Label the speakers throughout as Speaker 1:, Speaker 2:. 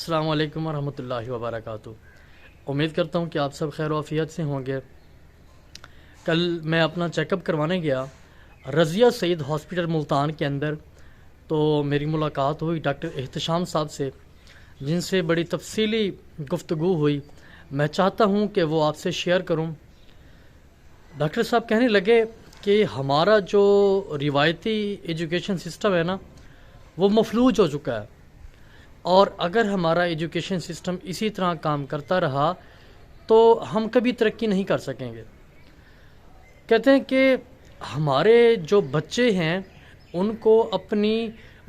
Speaker 1: السلام علیکم ورحمۃ اللہ وبرکاتہ۔ امید کرتا ہوں کہ آپ سب خیر و عافیت سے ہوں گے۔ کل میں اپنا چیک اپ کروانے گیا رضیہ سعید ہاسپٹل ملتان کے اندر، تو میری ملاقات ہوئی ڈاکٹر احتشام صاحب سے، جن سے بڑی تفصیلی گفتگو ہوئی۔ میں چاہتا ہوں کہ وہ آپ سے شیئر کروں۔ ڈاکٹر صاحب کہنے لگے کہ ہمارا جو روایتی ایجوکیشن سسٹم ہے نا، وہ مفلوج ہو چکا ہے، اور اگر ہمارا ایجوکیشن سسٹم اسی طرح کام کرتا رہا تو ہم کبھی ترقی نہیں کر سکیں گے۔ کہتے ہیں کہ ہمارے جو بچے ہیں ان کو اپنی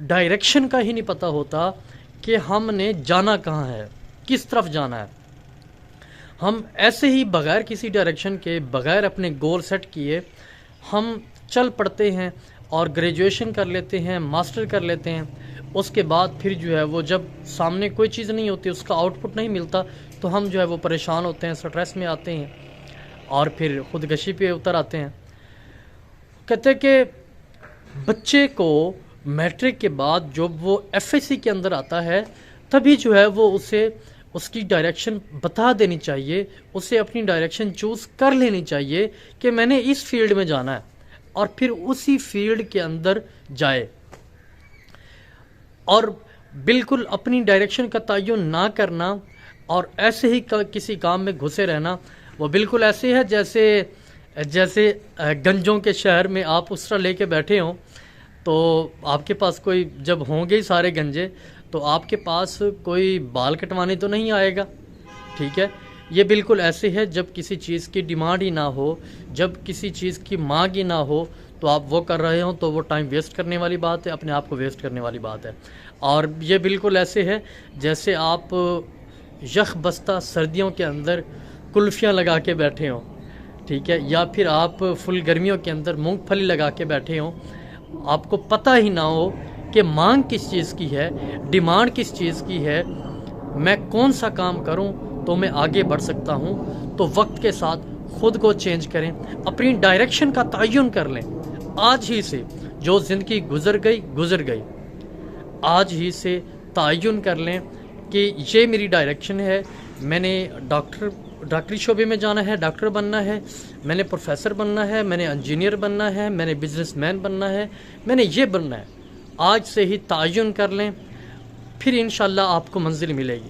Speaker 1: ڈائریکشن کا ہی نہیں پتہ ہوتا کہ ہم نے جانا کہاں ہے، کس طرف جانا ہے۔ ہم ایسے ہی بغیر کسی ڈائریکشن کے، بغیر اپنے گول سیٹ کیے ہم چل پڑتے ہیں اور گریجویشن کر لیتے ہیں، ماسٹر کر لیتے ہیں۔ اس کے بعد پھر جو ہے وہ جب سامنے کوئی چیز نہیں ہوتی، اس کا آؤٹ پٹ نہیں ملتا، تو ہم جو ہے وہ پریشان ہوتے ہیں، سٹریس میں آتے ہیں اور پھر خودکشی پہ اتر آتے ہیں۔ کہتے ہیں کہ بچے کو میٹرک کے بعد جب وہ ایف ایس سی کے اندر آتا ہے، تبھی جو ہے وہ اسے اس کی ڈائریکشن بتا دینی چاہیے، اسے اپنی ڈائریکشن چوز کر لینی چاہیے کہ میں نے اس فیلڈ میں جانا ہے، اور پھر اسی فیلڈ کے اندر جائے۔ اور بالکل اپنی ڈائریکشن کا تعین نہ کرنا اور ایسے ہی کسی کام میں گھسے رہنا، وہ بالکل ایسے ہے جیسے گنجوں کے شہر میں آپ اس طرح لے کے بیٹھے ہوں، تو آپ کے پاس کوئی جب ہوں گے ہی سارے گنجے، تو آپ کے پاس کوئی بال کٹوانے تو نہیں آئے گا، ٹھیک ہے۔ یہ بالکل ایسے ہے جب کسی چیز کی ڈیمانڈ ہی نہ ہو، جب کسی چیز کی مانگ ہی نہ ہو، تو آپ وہ کر رہے ہوں تو وہ ٹائم ویسٹ کرنے والی بات ہے، اپنے آپ کو ویسٹ کرنے والی بات ہے۔ اور یہ بالکل ایسے ہے جیسے آپ یخ بستہ سردیوں کے اندر کلفیاں لگا کے بیٹھے ہوں، ٹھیک ہے، یا پھر آپ فل گرمیوں کے اندر مونگ پھلی لگا کے بیٹھے ہوں، آپ کو پتہ ہی نہ ہو کہ مانگ کس چیز کی ہے، ڈیمانڈ کس چیز کی ہے، میں کون سا کام کروں تو میں آگے بڑھ سکتا ہوں۔ تو وقت کے ساتھ خود کو چینج کریں، اپنی ڈائریکشن کا تعین کر لیں۔ آج ہی سے جو زندگی گزر گئی، آج ہی سے تعین کر لیں کہ یہ میری ڈائریکشن ہے، میں نے ڈاکٹری شعبے میں جانا ہے، ڈاکٹر بننا ہے، میں نے پروفیسر بننا ہے، میں نے انجینئر بننا ہے، میں نے بزنس مین بننا ہے، میں نے یہ بننا ہے۔ آج سے ہی تعین کر لیں، پھر انشاءاللہ آپ کو منزل ملے گی۔